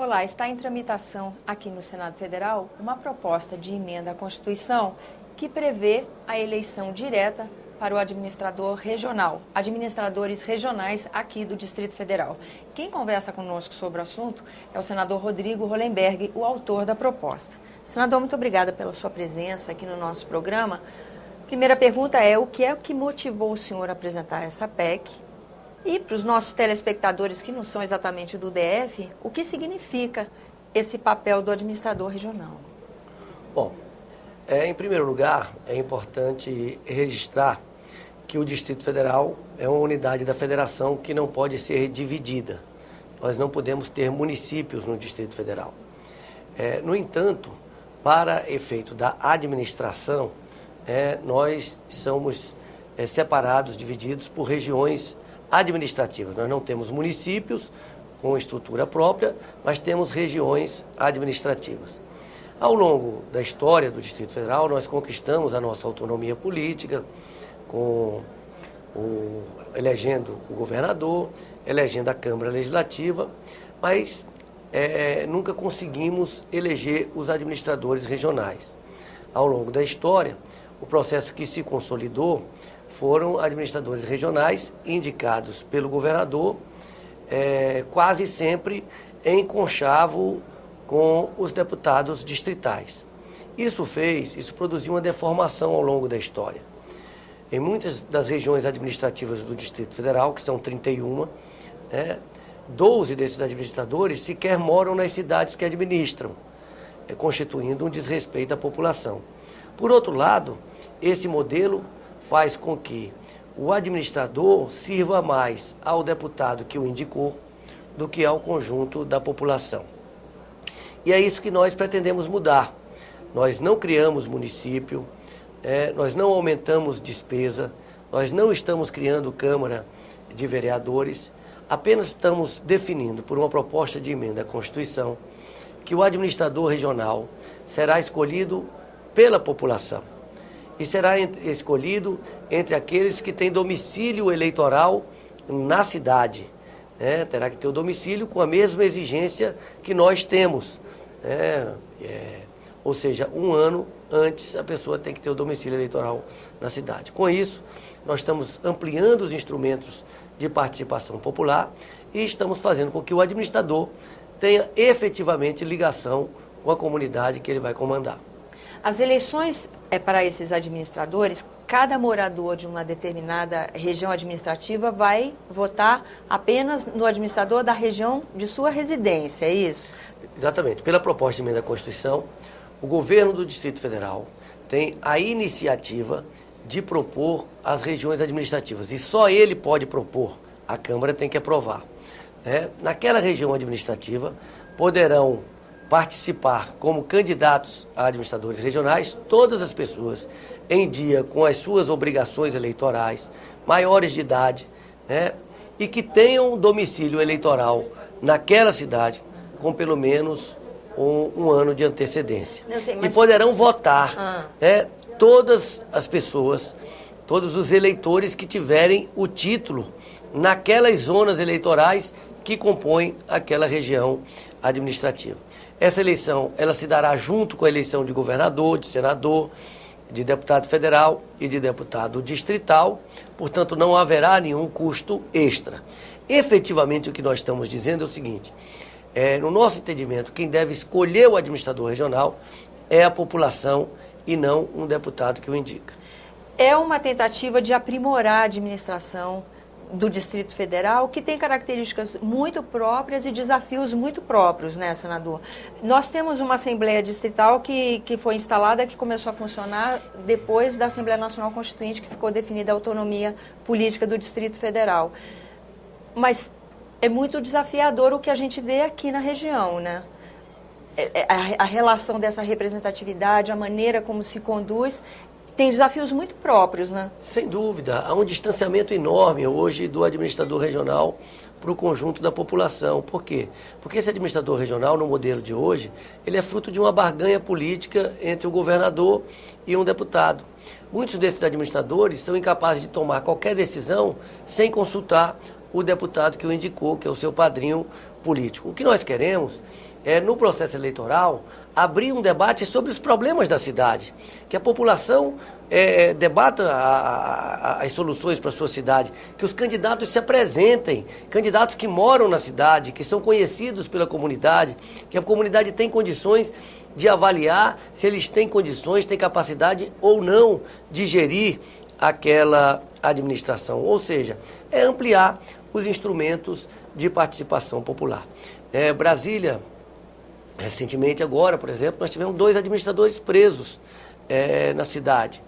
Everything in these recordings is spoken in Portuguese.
Olá, está em tramitação aqui no Senado Federal uma proposta de emenda à Constituição que prevê a eleição direta para o administrador regional, administradores regionais aqui do Distrito Federal. Quem conversa conosco sobre o assunto é o senador Rodrigo Hollenberg, o autor da proposta. Senador, muito obrigada pela sua presença aqui no nosso programa. Primeira pergunta é: o que é que motivou o senhor a apresentar essa PEC? E para os nossos telespectadores que não são exatamente do DF, o que significa esse papel do administrador regional? Bom, em primeiro lugar, é importante registrar que o Distrito Federal é uma unidade da federação que não pode ser dividida. Nós não podemos ter municípios no Distrito Federal. No entanto, para efeito da administração, nós somos separados, divididos por regiões administrativas. Nós não temos municípios com estrutura própria, mas temos regiões administrativas. Ao longo da história do Distrito Federal, nós conquistamos a nossa autonomia política, elegendo o governador, elegendo a Câmara Legislativa, mas nunca conseguimos eleger os administradores regionais. Ao longo da história, o processo que se consolidou foram administradores regionais indicados pelo governador, quase sempre em conchavo com os deputados distritais. Isso produziu uma deformação ao longo da história. Em muitas das regiões administrativas do Distrito Federal, que são 31, 12 desses administradores sequer moram nas cidades que administram, constituindo um desrespeito à população. Por outro lado, esse modelo faz com que o administrador sirva mais ao deputado que o indicou do que ao conjunto da população. E é isso que nós pretendemos mudar. Nós não criamos município, nós não aumentamos despesa, nós não estamos criando Câmara de Vereadores, apenas estamos definindo por uma proposta de emenda à Constituição que o administrador regional será escolhido pela população e será escolhido entre aqueles que têm domicílio eleitoral na cidade. Terá que ter o domicílio com a mesma exigência que nós temos. Ou seja, 1 ano antes a pessoa tem que ter o domicílio eleitoral na cidade. Com isso, nós estamos ampliando os instrumentos de participação popular e estamos fazendo com que o administrador tenha efetivamente ligação com a comunidade que ele vai comandar. As eleições para esses administradores, cada morador de uma determinada região administrativa vai votar apenas no administrador da região de sua residência, é isso? Exatamente. Pela proposta de emenda à Constituição, o governo do Distrito Federal tem a iniciativa de propor as regiões administrativas e só ele pode propor, a Câmara tem que aprovar. Naquela região administrativa poderão participar como candidatos a administradores regionais todas as pessoas em dia com as suas obrigações eleitorais, maiores de idade, e que tenham domicílio eleitoral naquela cidade com pelo menos um ano de antecedência. E poderão votar todas as pessoas, todos os eleitores que tiverem o título naquelas zonas eleitorais que compõem aquela região administrativa. Essa eleição, ela se dará junto com a eleição de governador, de senador, de deputado federal e de deputado distrital, portanto não haverá nenhum custo extra. Efetivamente o que nós estamos dizendo é o seguinte: no nosso entendimento, quem deve escolher o administrador regional é a população e não um deputado que o indica. É uma tentativa de aprimorar a administração do Distrito Federal, que tem características muito próprias e desafios muito próprios, né, senador? Nós temos uma Assembleia Distrital que foi instalada, que começou a funcionar depois da Assembleia Nacional Constituinte, que ficou definida a autonomia política do Distrito Federal. Mas é muito desafiador o que a gente vê aqui na região, né? A relação dessa representatividade, a maneira como se conduz, tem desafios muito próprios, né? Sem dúvida. Há um distanciamento enorme hoje do administrador regional para o conjunto da população. Por quê? Porque esse administrador regional, no modelo de hoje, ele é fruto de uma barganha política entre o governador e um deputado. Muitos desses administradores são incapazes de tomar qualquer decisão sem consultar o deputado que o indicou, que é o seu padrinho político. O que nós queremos no processo eleitoral, abrir um debate sobre os problemas da cidade, que a população debata as soluções para a sua cidade, que os candidatos se apresentem, candidatos que moram na cidade, que são conhecidos pela comunidade, que a comunidade tem condições de avaliar se eles têm condições, têm capacidade ou não de gerir aquela administração. Ou seja, é ampliar os instrumentos de participação popular. Brasília, recentemente agora, por exemplo, nós tivemos 2 administradores presos na cidade.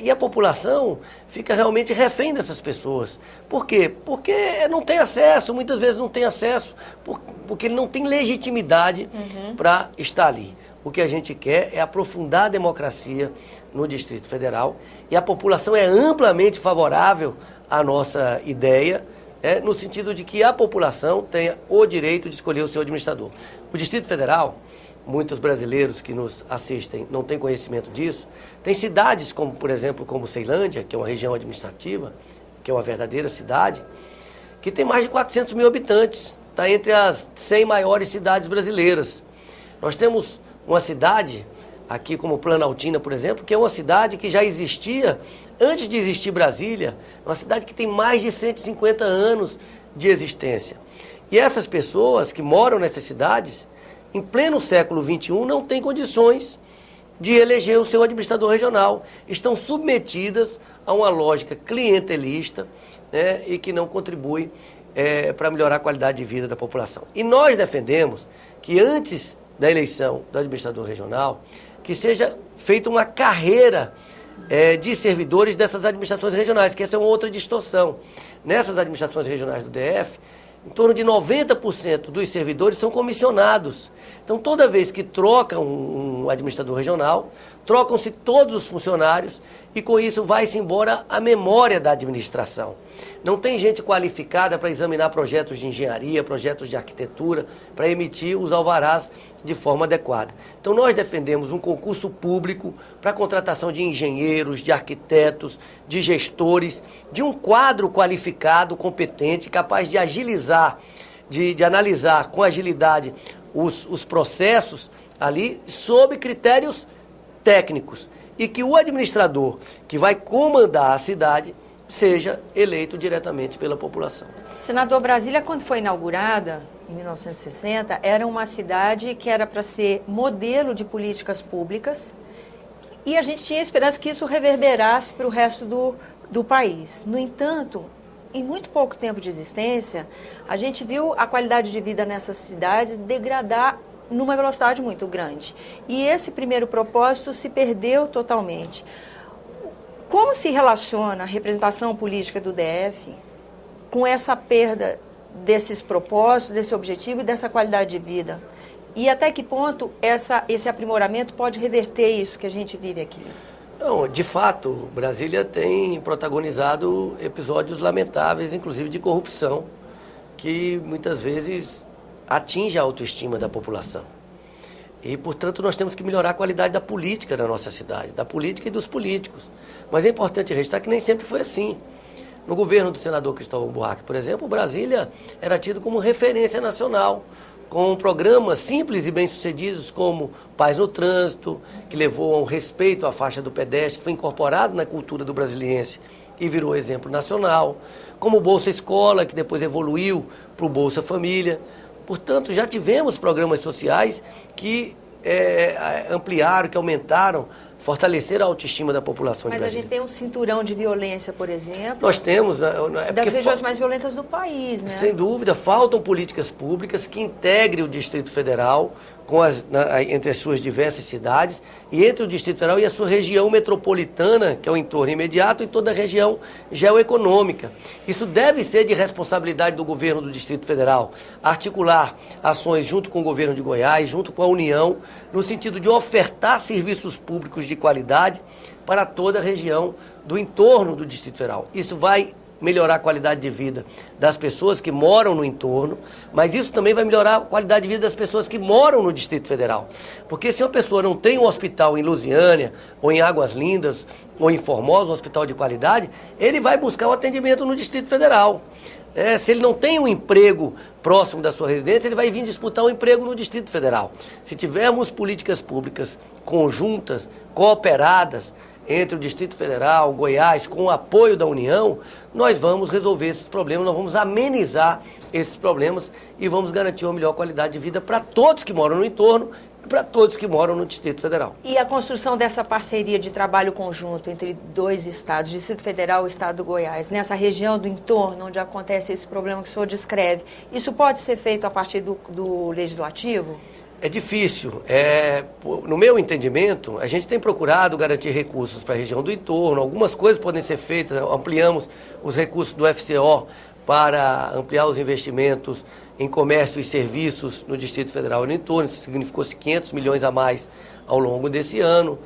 E a população fica realmente refém dessas pessoas. Por quê? Porque não tem acesso, muitas vezes não tem acesso, porque ele não tem legitimidade para estar ali. O que a gente quer é aprofundar a democracia no Distrito Federal, e a população é amplamente favorável à nossa ideia, no sentido de que a população tenha o direito de escolher o seu administrador. O Distrito Federal, muitos brasileiros que nos assistem não têm conhecimento disso, tem cidades como, por exemplo, como Ceilândia, que é uma região administrativa, que é uma verdadeira cidade, que tem mais de 400 mil habitantes, está entre as 100 maiores cidades brasileiras. Nós temos uma cidade, aqui como Planaltina, por exemplo, que é uma cidade que já existia antes de existir Brasília, uma cidade que tem mais de 150 anos de existência. E essas pessoas que moram nessas cidades, em pleno século XXI, não têm condições de eleger o seu administrador regional. Estão submetidas a uma lógica clientelista, e que não contribui para melhorar a qualidade de vida da população. E nós defendemos que antes da eleição do administrador regional, que seja feita uma carreira de servidores dessas administrações regionais, que essa é uma outra distorção. Nessas administrações regionais do DF, em torno de 90% dos servidores são comissionados. Então, toda vez que troca um administrador regional, trocam-se todos os funcionários e, com isso, vai-se embora a memória da administração. Não tem gente qualificada para examinar projetos de engenharia, projetos de arquitetura, para emitir os alvarás de forma adequada. Então, nós defendemos um concurso público para a contratação de engenheiros, de arquitetos, de gestores, de um quadro qualificado, competente, capaz de agilizar, de analisar com agilidade os processos ali, sob critérios técnicos, e que o administrador que vai comandar a cidade seja eleito diretamente pela população. Senador, Brasília, quando foi inaugurada, em 1960, era uma cidade que era para ser modelo de políticas públicas, e a gente tinha esperança que isso reverberasse para o resto do país. No entanto, em muito pouco tempo de existência, a gente viu a qualidade de vida nessas cidades degradar numa velocidade muito grande. E esse primeiro propósito se perdeu totalmente. Como se relaciona a representação política do DF com essa perda desses propósitos, desse objetivo e dessa qualidade de vida? E até que ponto esse aprimoramento pode reverter isso que a gente vive aqui? Não, de fato, Brasília tem protagonizado episódios lamentáveis, inclusive de corrupção, que muitas vezes atinge a autoestima da população. E, portanto, nós temos que melhorar a qualidade da política da nossa cidade, da política e dos políticos. Mas é importante registrar que nem sempre foi assim. No governo do senador Cristóvão Buarque, por exemplo, Brasília era tido como referência nacional, com programas simples e bem-sucedidos como Paz no Trânsito, que levou a um respeito à faixa do pedestre, que foi incorporado na cultura do brasiliense e virou exemplo nacional, como Bolsa Escola, que depois evoluiu para o Bolsa Família. Portanto, já tivemos programas sociais que ampliaram, que aumentaram, fortaleceram a autoestima da população de Brasília. Mas a gente tem um cinturão de violência, por exemplo. Nós temos. Das regiões mais violentas do país, né? Sem dúvida, faltam políticas públicas que integrem o Distrito Federal entre as suas diversas cidades e entre o Distrito Federal e a sua região metropolitana, que é o entorno imediato, e toda a região geoeconômica. Isso deve ser de responsabilidade do governo do Distrito Federal, articular ações junto com o governo de Goiás, junto com a União, no sentido de ofertar serviços públicos de qualidade para toda a região do entorno do Distrito Federal. Isso vai melhorar a qualidade de vida das pessoas que moram no entorno, mas isso também vai melhorar a qualidade de vida das pessoas que moram no Distrito Federal. Porque se uma pessoa não tem um hospital em Lusiânia, ou em Águas Lindas, ou em Formosa, um hospital de qualidade, ele vai buscar um atendimento no Distrito Federal. Se ele não tem um emprego próximo da sua residência, ele vai vir disputar um emprego no Distrito Federal. Se tivermos políticas públicas conjuntas, cooperadas, entre o Distrito Federal, Goiás, com o apoio da União, nós vamos resolver esses problemas, nós vamos amenizar esses problemas e vamos garantir uma melhor qualidade de vida para todos que moram no entorno e para todos que moram no Distrito Federal. E a construção dessa parceria de trabalho conjunto entre dois estados, Distrito Federal e o estado do Goiás, nessa região do entorno onde acontece esse problema que o senhor descreve, isso pode ser feito a partir do Legislativo? É difícil. No meu entendimento, a gente tem procurado garantir recursos para a região do entorno. Algumas coisas podem ser feitas, ampliamos os recursos do FCO para ampliar os investimentos em comércio e serviços no Distrito Federal e no entorno. Isso significou 500 milhões a mais ao longo desse ano.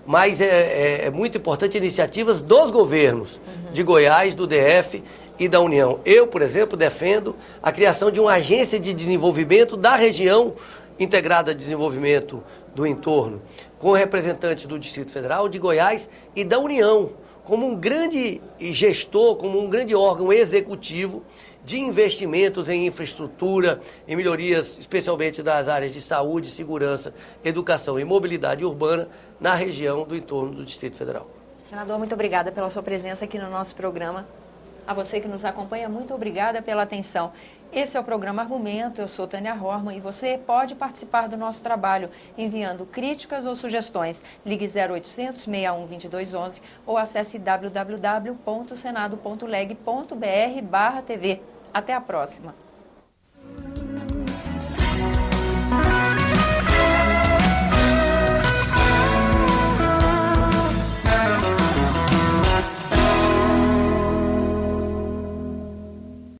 Mas é muito importante iniciativas dos governos de Goiás, do DF e da União. Eu, por exemplo, defendo a criação de uma agência de desenvolvimento da região integrada de desenvolvimento do entorno, com representantes do Distrito Federal, de Goiás e da União, como um grande gestor, como um grande órgão executivo de investimentos em infraestrutura, em melhorias, especialmente das áreas de saúde, segurança, educação e mobilidade urbana na região do entorno do Distrito Federal. Senador, muito obrigada pela sua presença aqui no nosso programa. A você que nos acompanha, muito obrigada pela atenção. Esse é o programa Argumento, eu sou Tânia Horman e você pode participar do nosso trabalho enviando críticas ou sugestões. Ligue 0800 61 2211 ou acesse www.senado.leg.br/TV. Até a próxima.